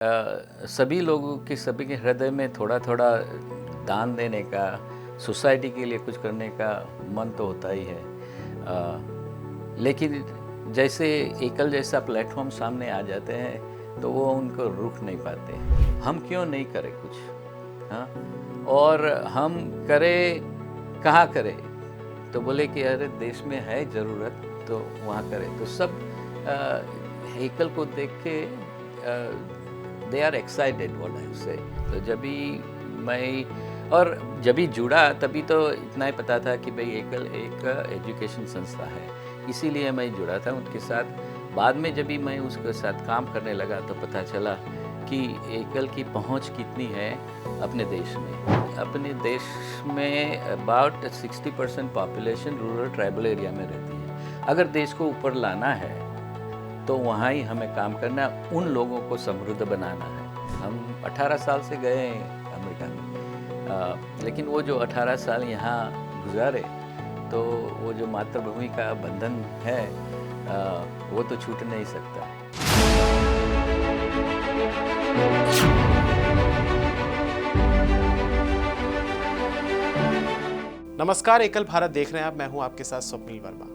सभी लोगों के सभी के हृदय में थोड़ा थोड़ा दान देने का, सोसाइटी के लिए कुछ करने का मन तो होता ही है। लेकिन जैसे एकल जैसा प्लेटफॉर्म सामने आ जाते हैं तो वो उनको रुक नहीं पाते। हम क्यों नहीं करें कुछ? हाँ, और हम करें कहाँ करें? तो बोले कि अरे देश में है ज़रूरत तो वहाँ करें। तो सब एकल को देख के they are excited what I say. तो जब भी जब भी जुड़ा तभी तो इतना ही पता था कि भाई एकल एक एजुकेशन संस्था है, इसीलिए मैं जुड़ा था उनके साथ। बाद में जब भी मैं उसके साथ काम करने लगा तो पता चला कि एकल की पहुंच कितनी है अपने देश में। अपने देश में about 60% population rural tribal area में रहती है। अगर देश को ऊपर लाना है तो वहाँ ही हमें काम करना है, उन लोगों को समृद्ध बनाना है। हम 18 साल से गए अमेरिका में, लेकिन वो जो 18 साल यहाँ गुजारे तो वो जो मातृभूमि का बंधन है वो तो छूट नहीं सकता। नमस्कार, एकल भारत देख रहे हैं आप। मैं हूं आपके साथ स्वप्निल वर्मा।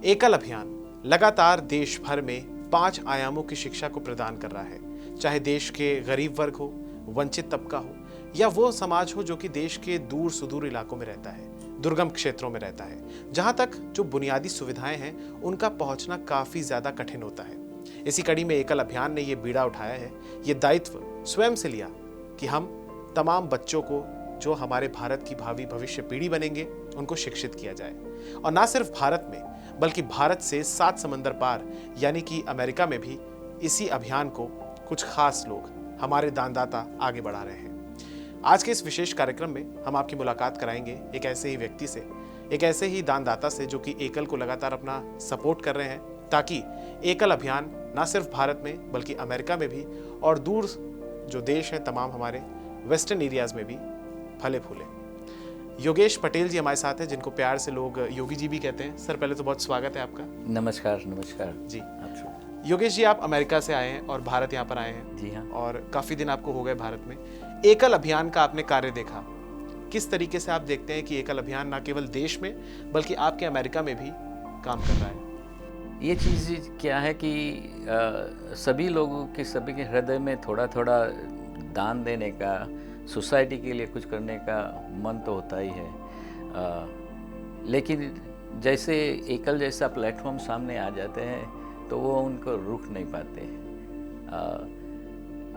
एकल अभियान लगातार देश भर में 5 आयामों की शिक्षा को प्रदान कर रहा है, चाहे देश के गरीब वर्ग हो, वंचित तबका हो या वो समाज हो जो कि देश के दूर सुदूर इलाकों में रहता है, दुर्गम क्षेत्रों में रहता है, जहां तक जो बुनियादी सुविधाएं हैं उनका पहुंचना काफी ज्यादा कठिन होता है। इसी कड़ी में एकल अभियान ने ये बीड़ा उठाया है, ये दायित्व स्वयं से लिया कि हम तमाम बच्चों को जो हमारे भारत की भावी भविष्य पीढ़ी बनेंगे उनको शिक्षित किया जाए। और ना सिर्फ भारत में बल्कि भारत से 7 समंदर पार यानी कि अमेरिका में भी इसी अभियान को कुछ खास लोग, हमारे दानदाता आगे बढ़ा रहे हैं। आज के इस विशेष कार्यक्रम में हम आपकी मुलाकात कराएंगे एक ऐसे ही व्यक्ति से, एक ऐसे ही दानदाता से जो कि एकल को लगातार अपना सपोर्ट कर रहे हैं, ताकि एकल अभियान ना सिर्फ भारत में बल्कि अमेरिका में भी और दूर जो देश हैं तमाम हमारे वेस्टर्न एरियाज में भी फले फूले। योगेश पटेल जी हमारे साथ हैं, जिनको प्यार से लोग योगी जी भी कहते हैं। सर, पहले तो बहुत स्वागत है आपका। नमस्कार। नमस्कार जी। आप योगेश जी, आप अमेरिका से आए हैं और भारत यहाँ पर आए हैं। जी हाँ। और काफ़ी दिन आपको हो गए भारत में। एकल अभियान का आपने कार्य देखा, किस तरीके से आप देखते हैं कि एकल अभियान ना केवल देश में बल्कि आपके अमेरिका में भी काम कर रहा है? ये चीज़ क्या है कि सभी लोगों के सभी के हृदय में थोड़ा थोड़ा दान देने का, सोसाइटी के लिए कुछ करने का मन तो होता ही है। लेकिन जैसे एकल जैसा प्लेटफॉर्म सामने आ जाते हैं तो वो उनको रुक नहीं पाते।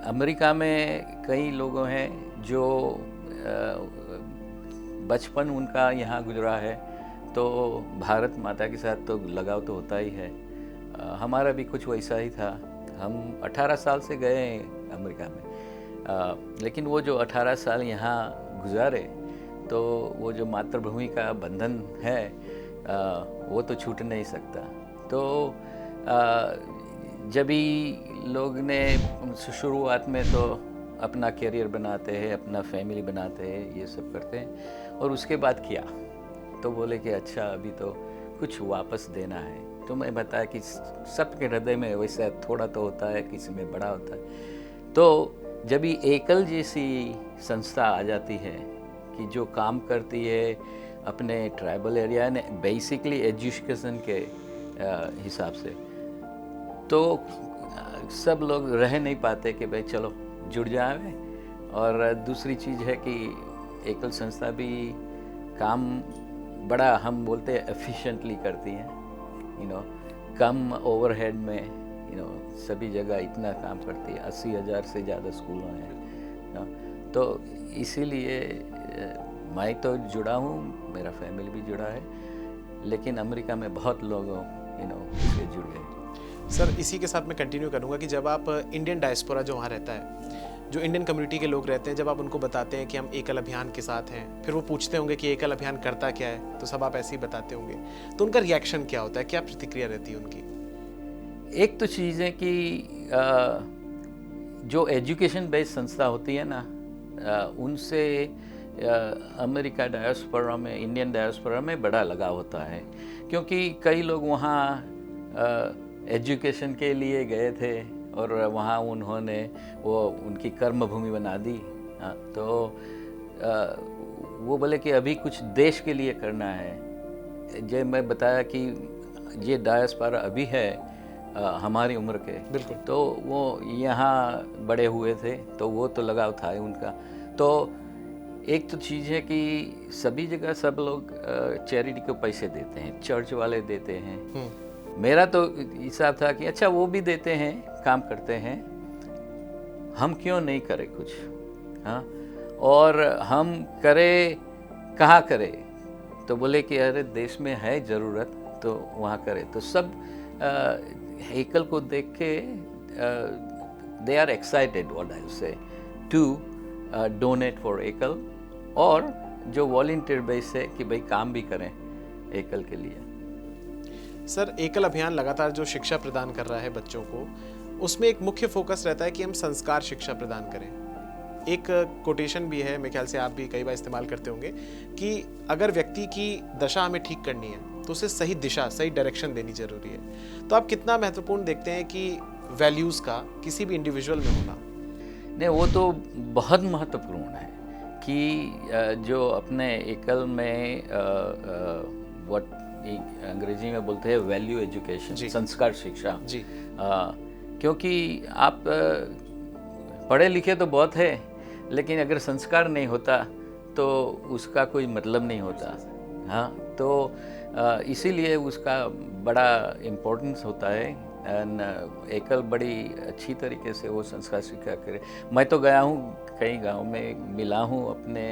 अमेरिका में कई लोग हैं जो बचपन उनका यहाँ गुजरा है, तो भारत माता के साथ तो लगाव तो होता ही है। हमारा भी कुछ वैसा ही था। हम 18 साल से गए अमेरिका में, लेकिन वो जो 18 साल यहाँ गुजारे तो वो जो मातृभूमि का बंधन है वो तो छूट नहीं सकता। तो जब भी लोग ने शुरुआत में तो अपना करियर बनाते हैं, अपना फैमिली बनाते हैं, ये सब करते हैं, और उसके बाद किया तो बोले कि अच्छा अभी तो कुछ वापस देना है। तो मैं बताया कि सबके हृदय में वैसा थोड़ा तो होता है, किसी में बड़ा होता है। तो जब भी एकल जैसी संस्था आ जाती है कि जो काम करती है अपने ट्राइबल एरिया ने बेसिकली एजुकेशन के हिसाब से, तो सब लोग रह नहीं पाते कि भाई चलो जुड़ जाए। और दूसरी चीज़ है कि एकल संस्था भी काम बड़ा, हम बोलते हैं एफिशिएंटली करती हैं, कम ओवरहेड में, सभी जगह इतना काम करती है। 80,000 से ज़्यादा स्कूल हैं, तो इसीलिए मैं तो जुड़ा हूँ, मेरा फैमिली भी जुड़ा है, लेकिन अमेरिका में बहुत लोग इससे जुड़ गए। सर, इसी के साथ मैं कंटिन्यू करूँगा कि जब आप इंडियन डायस्पोरा जो वहाँ रहता है, जो इंडियन कम्युनिटी के लोग रहते हैं, जब आप उनको बताते हैं कि हम एकल अभियान के साथ हैं, फिर वो पूछते होंगे कि एकल अभियान करता क्या है, तो सब आप ऐसे ही बताते होंगे, तो उनका रिएक्शन क्या होता है, क्या प्रतिक्रिया रहती है उनकी? एक तो चीज़ है कि जो एजुकेशन बेस्ड संस्था होती है ना, उनसे अमेरिका डायस्पोरा में, इंडियन डायस्पोरा में बड़ा लगाव होता है, क्योंकि कई लोग वहाँ एजुकेशन के लिए गए थे और वहाँ उन्होंने वो उनकी कर्म भूमि बना दी। तो वो बोले कि अभी कुछ देश के लिए करना है। जब मैं बताया कि ये डायस्पोरा अभी है हमारी उम्र के, बिल्कुल। तो वो यहाँ बड़े हुए थे तो वो तो लगाव था ही उनका। तो एक तो चीज़ है कि सभी जगह सब लोग चैरिटी को पैसे देते हैं, चर्च वाले देते हैं। मेरा तो हिसाब था कि अच्छा वो भी देते हैं, काम करते हैं, हम क्यों नहीं करें कुछ। हाँ, और हम करें कहाँ करें, तो बोले कि अरे देश में है ज़रूरत तो वहाँ करें। तो सब एकल को देख के they are excited what I say to donate for एकल, और जो वॉलंटियर बेस है कि भाई काम भी करें एकल के लिए। सर, एकल अभियान लगातार जो शिक्षा प्रदान कर रहा है बच्चों को, उसमें एक मुख्य फोकस रहता है कि हम संस्कार शिक्षा प्रदान करें। एक कोटेशन भी है, मेरे ख्याल से आप भी कई बार इस्तेमाल करते होंगे, कि अगर व्यक्ति की दशा हमें ठीक करनी है तो उसे सही दिशा, सही डायरेक्शन देनी जरूरी है। तो आप कितना महत्वपूर्ण देखते हैं कि वैल्यूज़ का किसी भी इंडिविजुअल में होना? नहीं, वो तो बहुत महत्वपूर्ण है कि जो अपने एकल में व्हाट अंग्रेजी में बोलते हैं वैल्यू एजुकेशन, संस्कार शिक्षा जी। क्योंकि आप पढ़े लिखे तो बहुत है, लेकिन अगर संस्कार नहीं होता तो उसका कोई मतलब नहीं होता। हाँ, तो इसीलिए उसका बड़ा इम्पोर्टेंस होता है। एंड एकल बड़ी अच्छी तरीके से वो संस्कार शिक्षा करे। मैं तो गया हूँ कई गांव में, मिला हूँ अपने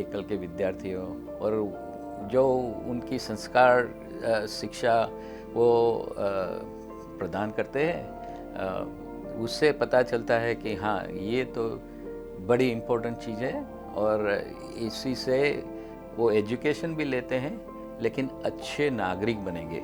एकल के विद्यार्थियों, और जो उनकी संस्कार शिक्षा वो प्रदान करते हैं, उससे पता चलता है कि हाँ, ये तो बड़ी इम्पोर्टेंट चीज़ है। और इसी से वो एजुकेशन भी लेते हैं, लेकिन अच्छे नागरिक बनेंगे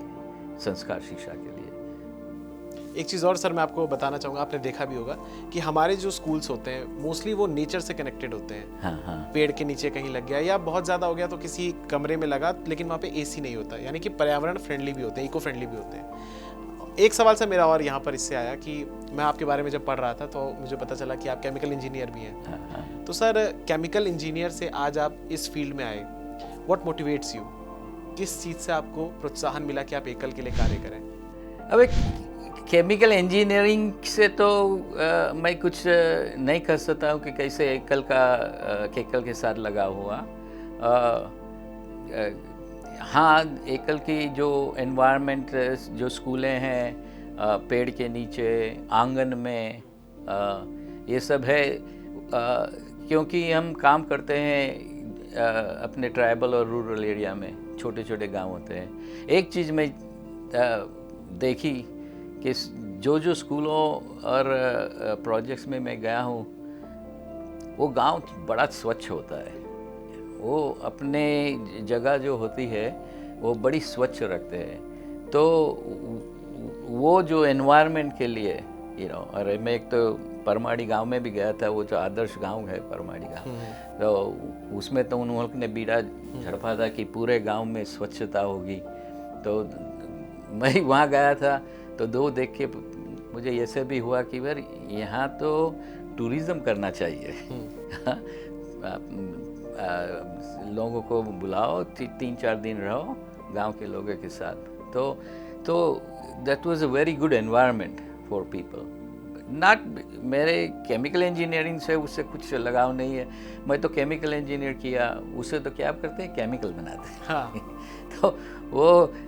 संस्कार शिक्षा के लिए। एक चीज़ और सर मैं आपको बताना चाहूँगा, आपने देखा भी होगा कि हमारे जो स्कूल्स होते हैं मोस्टली वो नेचर से कनेक्टेड होते हैं। हाँ, हाँ। पेड़ के नीचे कहीं लग गया, या बहुत ज़्यादा हो गया तो किसी कमरे में लगा, लेकिन वहाँ पे एसी नहीं होता, यानी कि पर्यावरण फ्रेंडली भी होते हैं, इको फ्रेंडली भी होते हैं। एक सवाल सर मेरा और यहाँ पर इससे आया कि मैं आपके बारे में जब पढ़ रहा था तो मुझे पता चला कि आप केमिकल इंजीनियर भी हैं। हाँ, हाँ। तो सर, केमिकल इंजीनियर से आज आप इस फील्ड में आए, व्हाट मोटिवेट्स यू? किस चीज़ से आपको प्रोत्साहन मिला कि आप एकल के लिए कार्य करें? अब केमिकल इंजीनियरिंग से तो मैं कुछ नहीं कर सकता हूँ कि कैसे एकल के साथ लगा हुआ। हाँ, एकल की जो एनवायरनमेंट, जो स्कूलें हैं पेड़ के नीचे, आंगन में, ये सब है। क्योंकि हम काम करते हैं अपने ट्राइबल और रूरल एरिया में, छोटे छोटे गांव होते हैं। एक चीज़ मैं देखी कि जो स्कूलों और प्रोजेक्ट्स में मैं गया हूँ, वो गांव बड़ा स्वच्छ होता है। वो अपने जगह जो होती है वो बड़ी स्वच्छ रखते हैं। तो वो जो एनवायरनमेंट के लिए अरे मैं एक तो परमाड़ी गांव में भी गया था, वो जो आदर्श गांव है परमाड़ी गांव, तो उसमें तो उन्होंने बीड़ा झड़पा था कि पूरे गांव में स्वच्छता होगी। तो मैं वहाँ गया था तो दो देख के मुझे ऐसे भी हुआ कि यार यहाँ तो टूरिज़्म करना चाहिए। लोगों को बुलाओ, 3-4 दिन रहो गांव के लोगों के साथ। तो that was a very good environment for people. Not, मेरे केमिकल इंजीनियरिंग से उससे कुछ लगाव नहीं है। मैं तो केमिकल इंजीनियर किया, उससे तो क्या करते हैं, केमिकल बनाते हैं। हाँ। तो वो,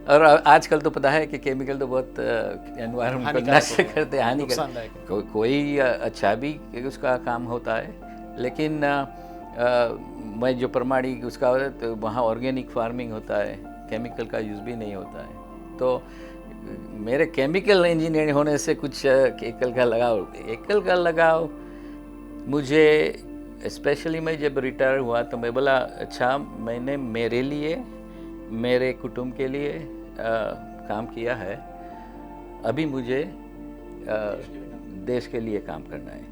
और आजकल तो पता है कि केमिकल तो बहुत एनवायरनमेंट को नष्ट करते हैं, हानिकारक। कोई अच्छा भी उसका काम होता है, लेकिन मैं जो परमाड़ी उसका होता है तो वहाँ ऑर्गेनिक फार्मिंग होता है, केमिकल का यूज़ भी नहीं होता है। तो मेरे केमिकल इंजीनियर होने से कुछ एकल का लगाव मुझे, स्पेशली मैं जब रिटायर हुआ तो मैं बोला अच्छा, मैंने मेरे लिए, मेरे कुटुंब के लिए काम किया है, अभी मुझे देश के लिए काम करना है,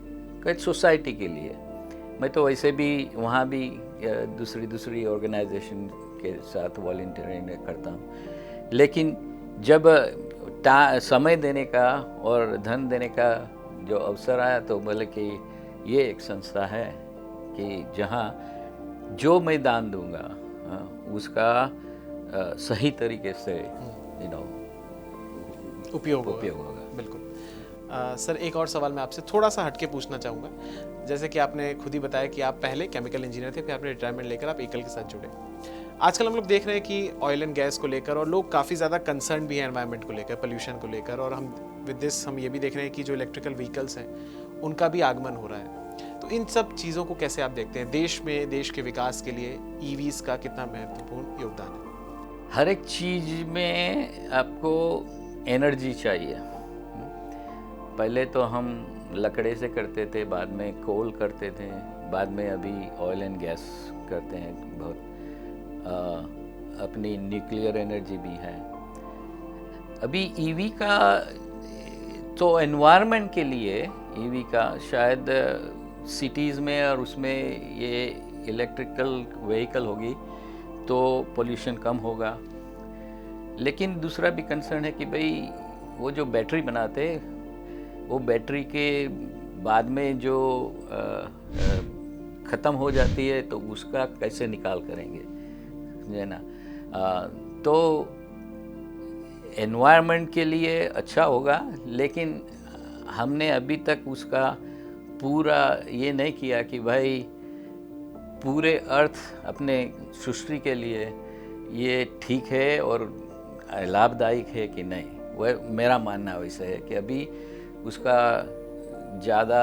कई सोसाइटी के लिए। मैं तो वैसे भी वहाँ भी दूसरी ऑर्गेनाइजेशन के साथ वॉलंटियरिंग करता हूँ, लेकिन जब समय देने का और धन देने का जो अवसर आया तो बोले कि ये एक संस्था है कि जहाँ जो मैं दान दूंगा उसका सही तरीके से उपयोग होगा। बिल्कुल। सर एक और सवाल मैं आपसे थोड़ा सा हटके पूछना चाहूँगा। जैसे कि आपने खुद ही बताया कि आप पहले केमिकल इंजीनियर थे, फिर आपने रिटायरमेंट लेकर आप एकल के साथ जुड़े। आजकल हम लोग देख रहे हैं कि ऑयल एंड गैस को लेकर और लोग काफ़ी ज़्यादा कंसर्न भी हैं एनवायरनमेंट को लेकर, पोल्यूशन को लेकर, और हम विद दिस हम ये भी देख रहे हैं कि जो इलेक्ट्रिकल व्हीकल्स हैं उनका भी आगमन हो रहा है। तो इन सब चीज़ों को कैसे आप देखते हैं? देश में देश के विकास के लिए ईवीज़ का कितना महत्वपूर्ण योगदान है? हर एक चीज़ में आपको एनर्जी चाहिए। पहले तो हम लकड़े से करते थे, बाद में कोल करते थे, बाद में अभी ऑयल एंड गैस करते हैं। बहुत अपनी न्यूक्लियर एनर्जी भी है। अभी ईवी का तो एनवायरनमेंट के लिए ईवी का शायद सिटीज़ में और उसमें ये इलेक्ट्रिकल व्हीकल होगी तो पोल्यूशन कम होगा। लेकिन दूसरा भी कंसर्न है कि भाई वो जो बैटरी बनाते वो बैटरी के बाद में जो ख़त्म हो जाती है तो उसका कैसे निकाल करेंगे, है ना। तो एनवायरनमेंट के लिए अच्छा होगा, लेकिन हमने अभी तक उसका पूरा ये नहीं किया कि भाई पूरे अर्थ अपने सृष्टि के लिए ये ठीक है और लाभदायक है कि नहीं। वह मेरा मानना वैसे है कि अभी उसका ज़्यादा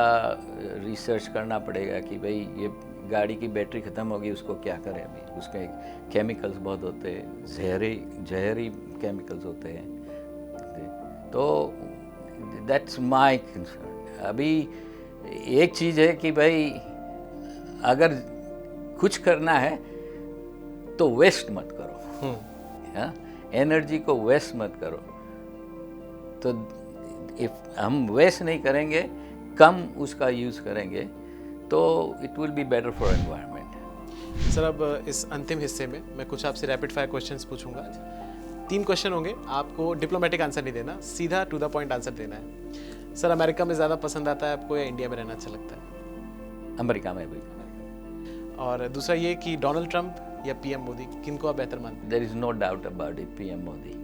रिसर्च करना पड़ेगा कि भाई ये गाड़ी की बैटरी ख़त्म होगी उसको क्या करें। अभी उसके केमिकल्स बहुत होते हैं, जहरी केमिकल्स होते हैं। तो दैट्स माय कंसर्न। अभी एक चीज़ है कि भाई अगर कुछ करना है तो वेस्ट मत करो, एनर्जी को वेस्ट मत करो। तो इफ हम वेस्ट नहीं करेंगे, कम उसका यूज़ करेंगे, तो it will be better for environment. Sir अब इस अंतिम हिस्से में मैं कुछ आपसे रैपिड फायर क्वेश्चंस पूछूंगा। 3 क्वेश्चन होंगे, आपको डिप्लोमेटिक आंसर नहीं देना, सीधा टू द पॉइंट आंसर देना है। सर अमेरिका में ज़्यादा पसंद आता है आपको या इंडिया में रहना अच्छा लगता है? अमेरिका में भी। और दूसरा ये कि डोनाल्ड ट्रंप या पीएम मोदी, किनको आप बेहतर मानते हैं? There is no doubt about it, PM Modi.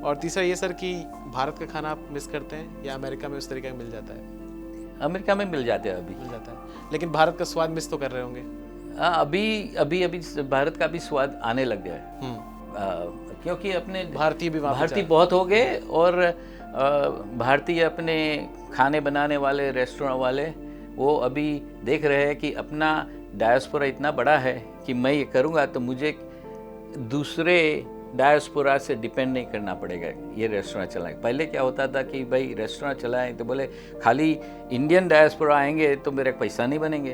और तीसरा ये सर कि भारत का खाना आप मिस करते हैं या अमेरिका में उस तरीके का मिल जाता है? अमेरिका में मिल जाते हैं, अभी मिल जाता है, लेकिन भारत का स्वाद मिस तो कर रहे होंगे? अभी भारत का भी स्वाद आने लग गया है, क्योंकि अपने भारतीय बहुत हो गए और भारतीय अपने खाने बनाने वाले रेस्टोरेंट वाले वो अभी देख रहे हैं कि अपना डायस्पोरा इतना बड़ा है कि मैं ये करूँगा तो मुझे दूसरे डायस्पोरा से डिपेंड नहीं करना पड़ेगा ये रेस्टोरेंट चलाएं। पहले क्या होता था कि भाई रेस्टोरेंट चलाएं तो बोले खाली इंडियन डायस्पोरा आएंगे तो मेरे पैसा नहीं बनेंगे,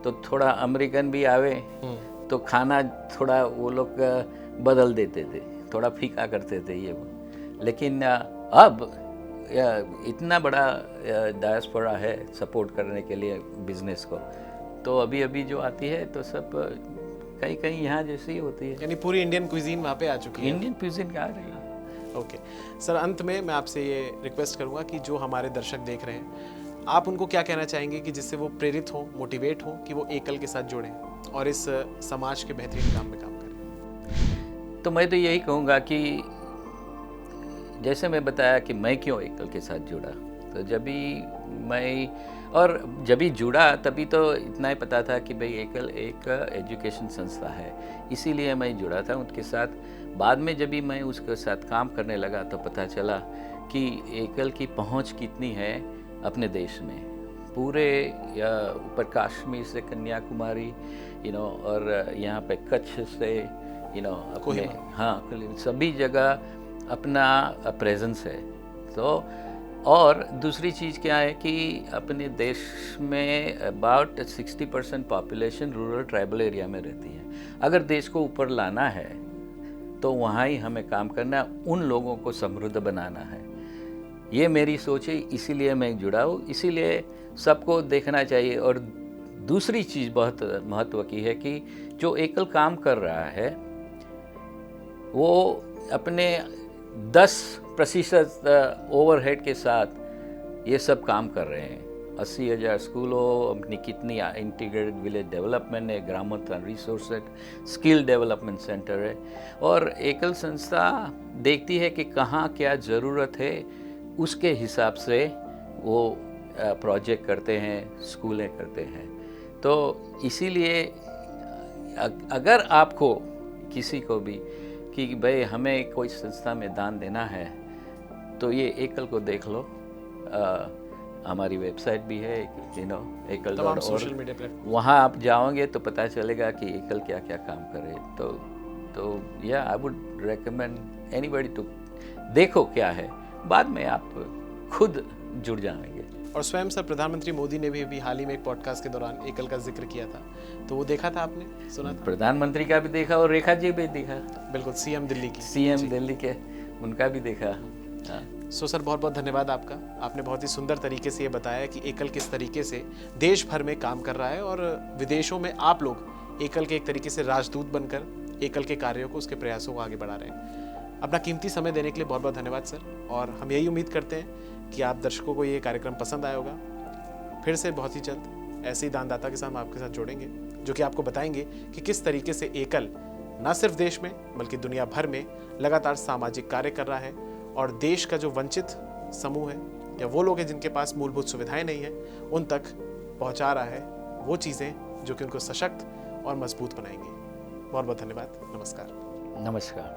तो थोड़ा अमेरिकन भी आवे तो खाना थोड़ा वो लोग बदल देते थे, थोड़ा फीका करते थे ये वो। लेकिन अब इतना बड़ा डायस्पोरा है सपोर्ट करने के लिए बिजनेस को, तो अभी अभी जो आती है तो सब कहीं कहीं यहाँ जैसी ही होती है। यानी पूरी इंडियन क्विजीन वहाँ पे आ चुकी है। इंडियन क्विजीन आ रही है। ओके सर, अंत में मैं आपसे ये रिक्वेस्ट करूँगा कि जो हमारे दर्शक देख रहे हैं, आप उनको क्या कहना चाहेंगे कि जिससे वो प्रेरित हो, मोटिवेट हो कि वो एकल के साथ जुड़ें और इस समाज के बेहतरीन काम में काम करें? तो मैं तो यही कहूँगा कि जैसे मैं बताया कि मैं क्यों एकल के साथ जुड़ा, तो जब भी जुड़ा तभी तो इतना ही पता था कि भाई एकल एक एजुकेशन संस्था है, इसीलिए मैं जुड़ा था उनके साथ। बाद में जब भी मैं उसके साथ काम करने लगा तो पता चला कि एकल की पहुंच कितनी है अपने देश में, पूरे ऊपर कश्मीर से कन्याकुमारी और यहाँ पे कच्छ से अपने सभी जगह अपना प्रेजेंस है। तो और दूसरी चीज़ क्या है कि अपने देश में about 60% population rural tribal area में रहती है। अगर देश को ऊपर लाना है तो वहाँ ही हमें काम करना है, उन लोगों को समृद्ध बनाना है। ये मेरी सोच है, इसीलिए मैं जुड़ा हूँ, इसीलिए सबको देखना चाहिए। और दूसरी चीज़ बहुत महत्व की है कि जो एकल काम कर रहा है वो अपने 10 प्रतिशत ओवरहेड के साथ ये सब काम कर रहे हैं। 80,000 स्कूलों, अपनी कितनी इंटीग्रेटेड विलेज डेवलपमेंट है, ग्रामोत्थान रिसोर्स स्किल डेवलपमेंट सेंटर है, और एकल संस्था देखती है कि कहाँ क्या ज़रूरत है, उसके हिसाब से वो प्रोजेक्ट करते हैं, स्कूलें करते हैं। तो इसीलिए अगर आपको किसी को भी कि भाई हमें कोई संस्था में दान देना है, तो ये एकल को देख लो। हमारी वेबसाइट भी है, तमाम सोशल ekal.org। Media platform. वहाँ आप जाओगे तो पता चलेगा कि एकल क्या क्या काम करे। तो या I would recommend anybody to देखो क्या है, बाद में आप खुद जुड़ जाएंगे। और स्वयं सर प्रधानमंत्री मोदी ने भी अभी हाल ही में एक पॉडकास्ट के दौरान एकल का जिक्र किया था, तो वो देखा था आपने, सुना था? प्रधानमंत्री का भी देखा और रेखा जी भी देखा, बिल्कुल, सीएम दिल्ली की। सीएम दिल्ली के, उनका भी देखा। हाँ। सो सर बहुत बहुत धन्यवाद आपका। आपने बहुत ही सुंदर तरीके से ये बताया कि एकल किस तरीके से देश भर में काम कर रहा है, और विदेशों में आप लोग एकल के एक तरीके से राजदूत बनकर एकल के कार्यों को, उसके प्रयासों को आगे बढ़ा रहे हैं। अपना कीमती समय देने के लिए बहुत बहुत धन्यवाद सर, और हम यही उम्मीद करते हैं कि आप दर्शकों को ये कार्यक्रम पसंद आया होगा। फिर से बहुत ही जल्द ऐसे ही दानदाता के साथ हम आपके साथ जोड़ेंगे, जो कि आपको बताएंगे कि किस तरीके से एकल न सिर्फ देश में बल्कि दुनिया भर में लगातार सामाजिक कार्य कर रहा है, और देश का जो वंचित समूह है या वो लोग हैं जिनके पास मूलभूत सुविधाएं नहीं है, उन तक पहुंचा रहा है वो चीज़ें जो कि उनको सशक्त और मजबूत बनाएंगी। बहुत बहुत धन्यवाद। नमस्कार। नमस्कार।